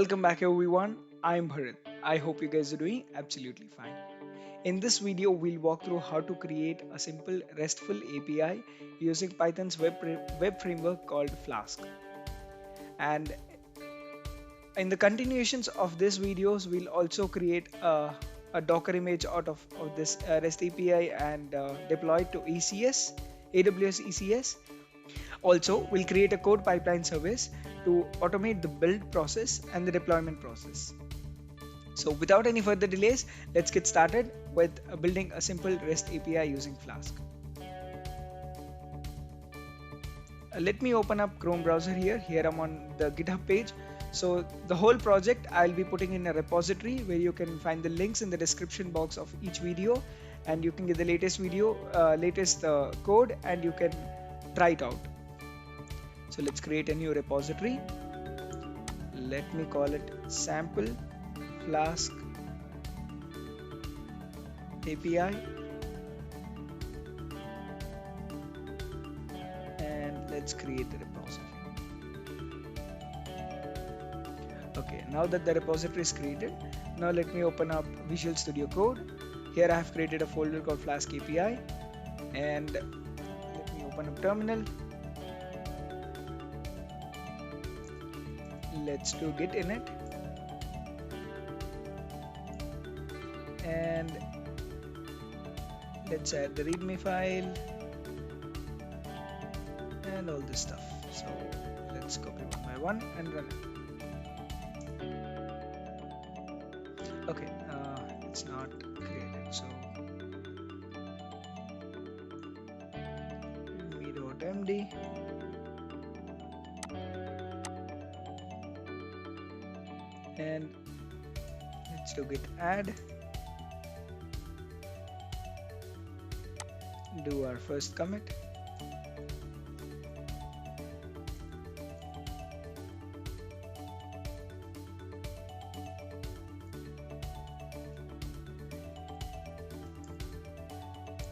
Welcome back everyone, I'm Bharat. I hope you guys are doing absolutely fine. In this video, we'll walk through how to create a simple RESTful API using Python's web framework called Flask. And in the continuations of these videos, we'll also create a Docker image out of this REST API and deploy it to AWS ECS. Also, we'll create a code pipeline service to automate the build process and the deployment process. So without any further delays, let's get started with building a simple REST API using Flask. Let me open up Chrome browser here. Here I'm on the GitHub page. So the whole project I'll be putting in a repository where you can find the links in the description box of each video, and you can get the latest code, and you can try it out. So let's create a new repository. Let me call it sample Flask API, and let's create the repository. Okay, now that the repository is created, now let me open up Visual Studio Code. Here I have created a folder called Flask API, and let me open up terminal. Let's do git init, and let's add the readme file and all this stuff. So let's copy one by one and run it. Okay, it's not created, so me.md, and let's do git add, do our first commit,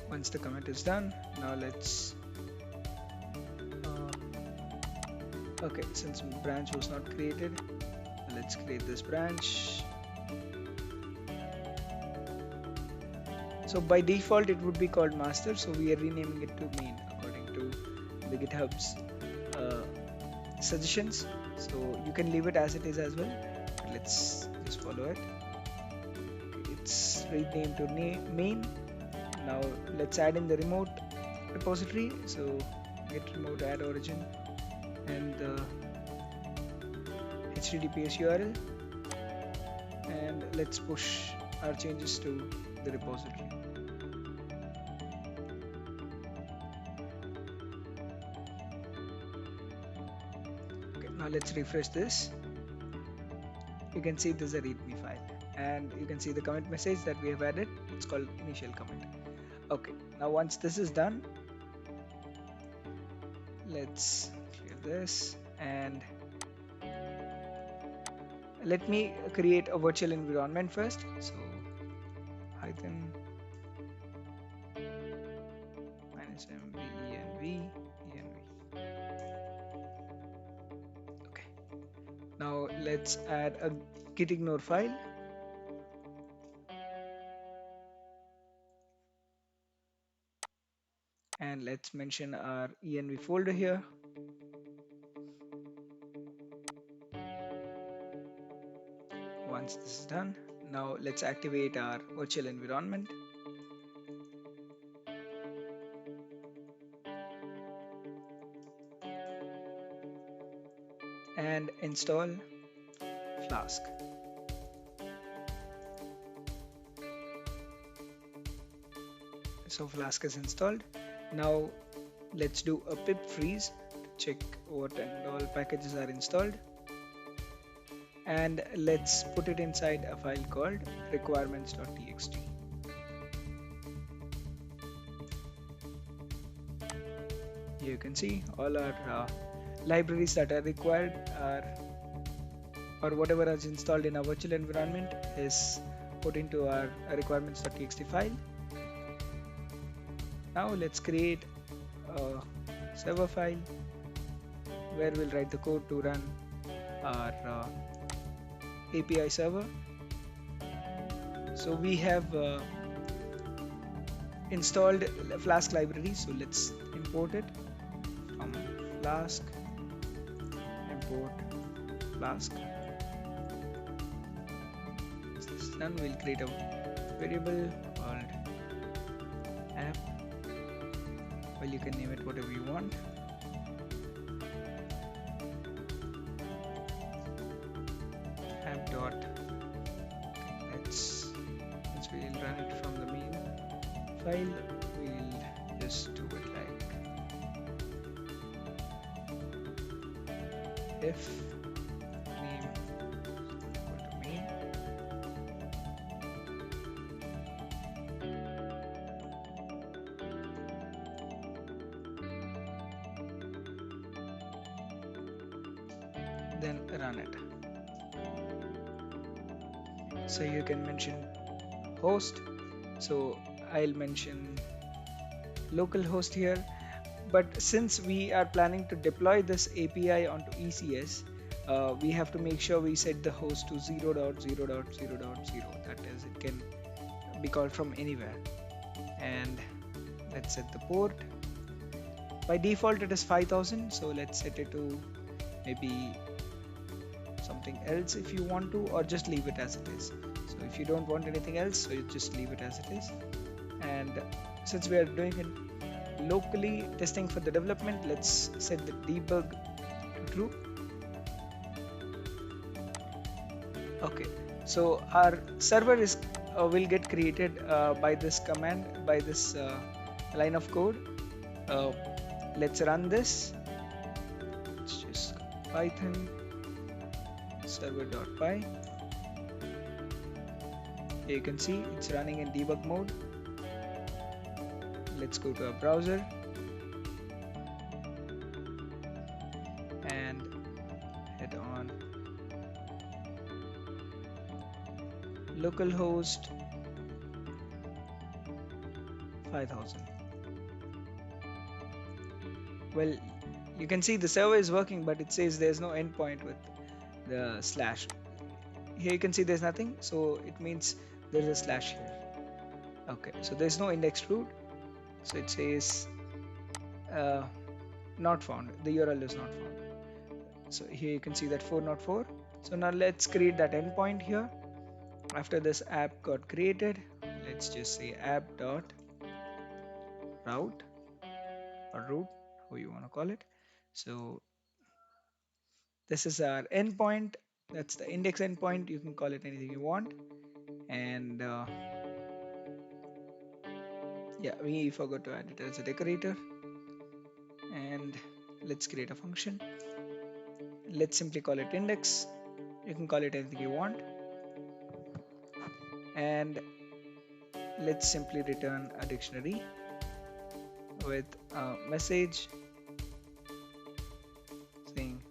once the commit is done, now let's okay, since branch was not created, let's create this branch. So by default it would be called master, so we are renaming it to main according to the GitHub's suggestions. So you can leave it as it is as well. Let's just follow it. Okay, it's renamed to main. Now let's add in the remote repository. So git remote add origin and the HTTPS URL, and let's push our changes to the repository. Okay, now let's refresh this. You can see this is a readme file, and you can see the commit message that we have added. It's called initial commit. Okay, now once this is done, let's clear this, and let me create a virtual environment first. So Python -mv env. Okay, now let's add a gitignore file, and let's mention our env folder here. Once this is done, now let's activate our virtual environment. And install Flask. So Flask is installed. Now let's do a pip freeze to check what and all packages are installed. And let's put it inside a file called requirements.txt. Here you can see all our libraries that are required are, or whatever is installed in our virtual environment is put into our requirements.txt file. Now let's create a server file where we'll write the code to run our API server. So we have installed Flask library. So let's import it from Flask, import Flask. Once this is done, we'll create a variable called app. Well, you can name it whatever you want. App dot. We'll run it from the main file. We'll just do it like if name equal to main. Then run it. So you can mention host. So I'll mention localhost here. But since we are planning to deploy this API onto ECS, we have to make sure we set the host to 0.0.0.0. That is, it can be called from anywhere. And let's set the port. By default, it is 5000. So let's set it to maybe something else if you want to, or just leave it as it is. So if you don't want anything else, so you just leave it as it is. And since we are doing it locally, testing for the development, let's set the debug to true. Okay, so our server is will get created by this command, by this line of code. Let's run this. Let's just Python server.py. Here you can see it's running in debug mode. Let's go to our browser and head on localhost 5000. Well, you can see the server is working, but it says there's no endpoint with the slash. Here you can see there's nothing, so it means there's a slash here. Okay, so there's no index root, so it says not found. The URL is not found. So here you can see that 404. So now let's create that endpoint here. After this app got created, let's just say app dot route or root, how you want to call it. So this is our endpoint. That's the index endpoint. You can call it anything you want. And yeah, we forgot to add it as a decorator. And let's create a function. Let's simply call it index. You can call it anything you want. And let's simply return a dictionary with a message saying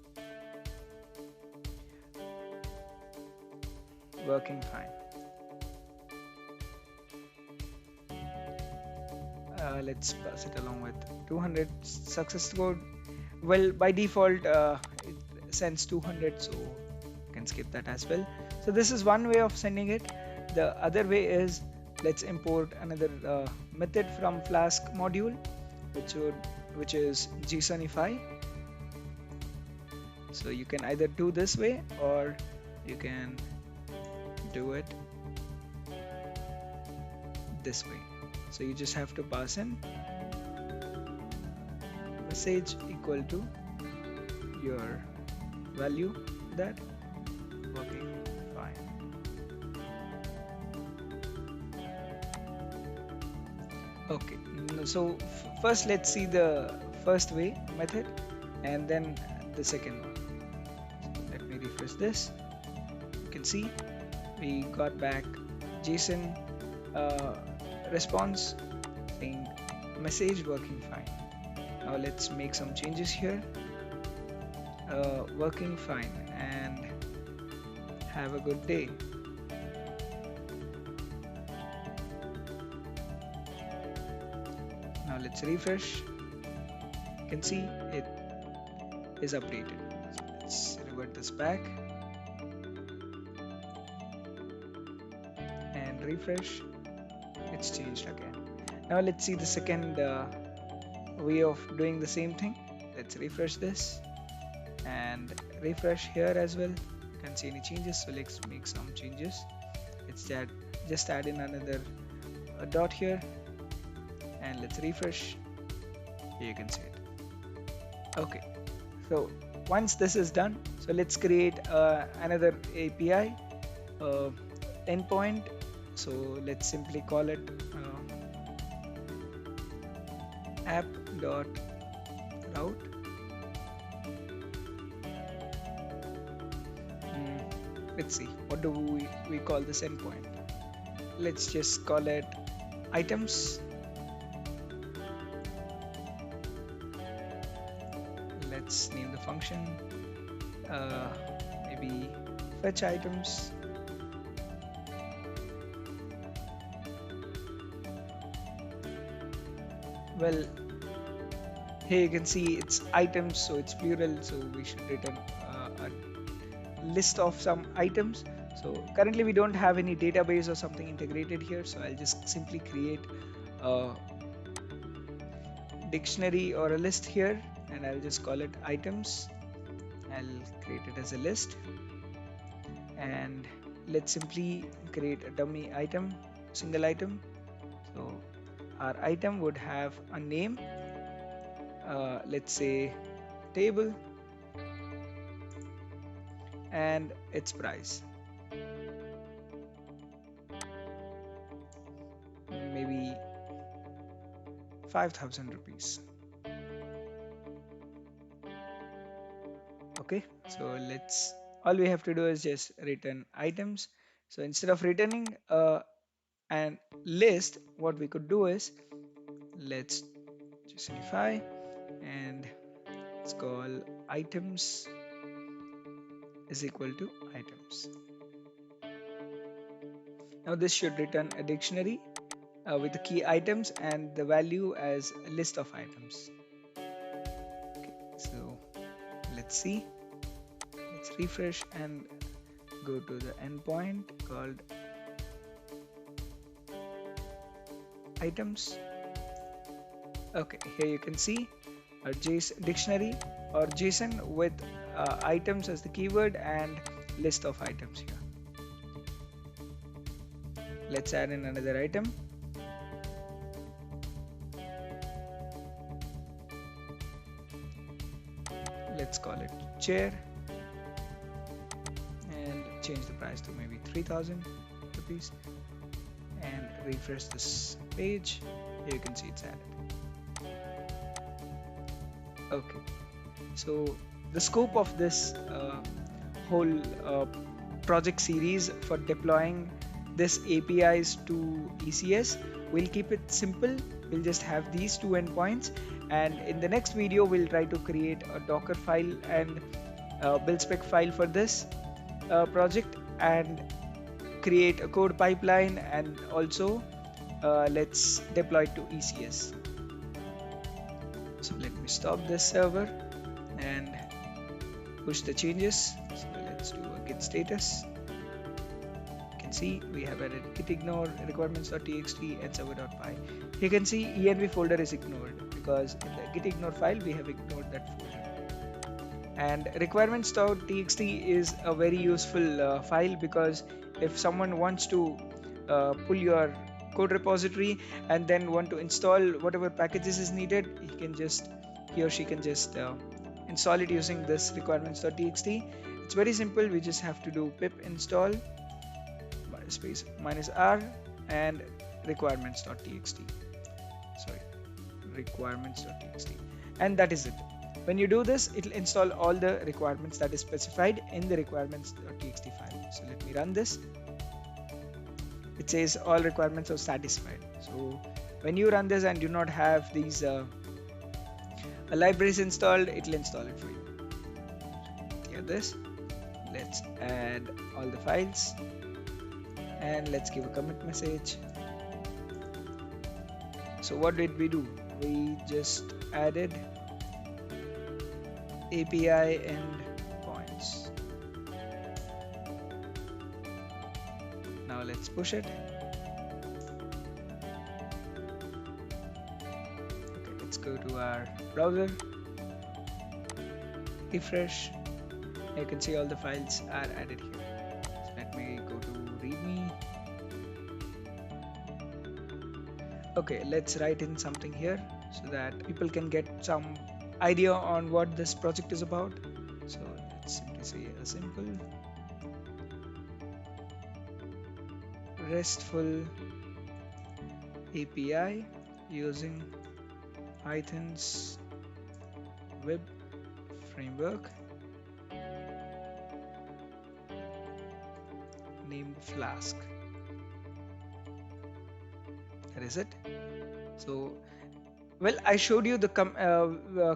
working fine. Let's pass it along with 200 success code. Well, by default it sends 200, so you can skip that as well. So this is one way of sending it. The other way is, let's import another method from Flask module, which is Jsonify. So you can either do this way or you can do it this way. So you just have to pass in message equal to your value, that working fine. Okay, so first let's see the first way method and then the second one. So let me refresh this. You can see we got back JSON response saying message working fine. Now let's make some changes here. Working fine and have a good day. Now let's refresh. You can see it is updated. So let's revert this back. refresh, it's changed again. Now let's see the second way of doing the same thing. Let's refresh this and refresh here as well. You can see any changes, so let's make some changes. Let's just add in another dot here, and let's refresh. Here you can see it. Okay, so once this is done, so let's create another API endpoint. So let's simply call it app.route. Let's see, what do we call this endpoint? Let's just call it items. Let's name the function maybe fetch items. Well, here you can see it's items, so it's plural, so we should return a list of some items. So currently we don't have any database or something integrated here, so I'll just simply create a dictionary or a list here, and I'll just call it items. I'll create it as a list, and let's simply create a dummy item, single item. So our item would have a name, let's say table, and its price, maybe 5,000 rupees. Okay, so all we have to do is just return items. So instead of returning an list, what we could do is, let's Jsonify and let's call items is equal to items. Now this should return a dictionary with the key items and the value as a list of items. Okay, so let's see. Let's refresh and go to the endpoint called items. Okay, here you can see a JSON dictionary or JSON with items as the keyword and list of items here. Let's add in another item. Let's call it chair and change the price to maybe 3,000 rupees and refresh this page. Here you can see it's added. Okay, so the scope of this whole project series for deploying this APIs to ECS, we'll keep it simple. We'll just have these two endpoints, and in the next video we'll try to create a Docker file and build spec file for this project and create a code pipeline, and also let's deploy it to ECS. So let me stop this server and push the changes. So let's do a git status. You can see we have added git ignore requirements.txt and server.py. You can see env folder is ignored because in the git ignore file we have ignored that folder. And requirements.txt is a very useful file, because if someone wants to pull your code repository and then want to install whatever packages is needed, he or she can just install it using this requirements.txt. It's very simple. We just have to do pip install space -r and requirements.txt, and that is it. When you do this, it will install all the requirements that is specified in the requirements.txt file. So let me run this. It says all requirements are satisfied. So when you run this and do not have these libraries installed, it will install it for you. Clear this. Let's add all the files and let's give a commit message. So what did we do? We just added API endpoints. Now let's push it let's go to our browser, refresh. You can see all the files are added here. So let me go to readme. Okay, let's write in something here so that people can get some idea on what this project is about. So let's simply say a simple RESTful API using Python's web framework named Flask. That is it. So, well, I showed you the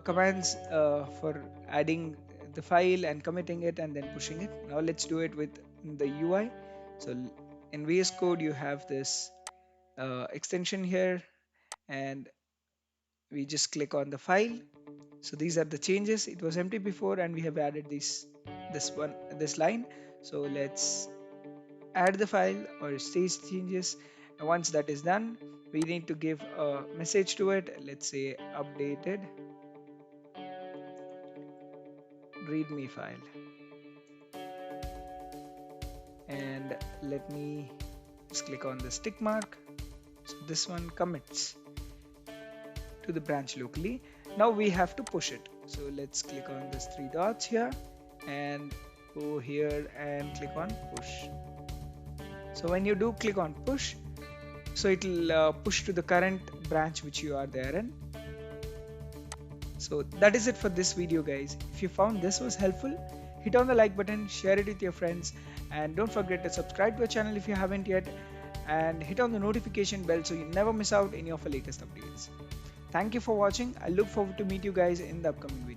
commands for adding the file and committing it and then pushing it. Now let's do it with the UI. So in VS Code, you have this extension here, and we just click on the file. So these are the changes. It was empty before, and we have added this line. So let's add the file or stage changes, and once that is done, we need to give a message to it. Let's say updated readme file, and let me just click on this tick mark. So this one commits to the branch locally. Now we have to push it. So let's click on this three dots here and go here and click on push. So when you do click on push, so it will push to the current branch which you are there in. So that is it for this video, guys. If you found this was helpful, hit on the like button, share it with your friends, and don't forget to subscribe to our channel if you haven't yet, and hit on the notification bell so you never miss out any of our latest updates. Thank you for watching. I look forward to meet you guys in the upcoming video.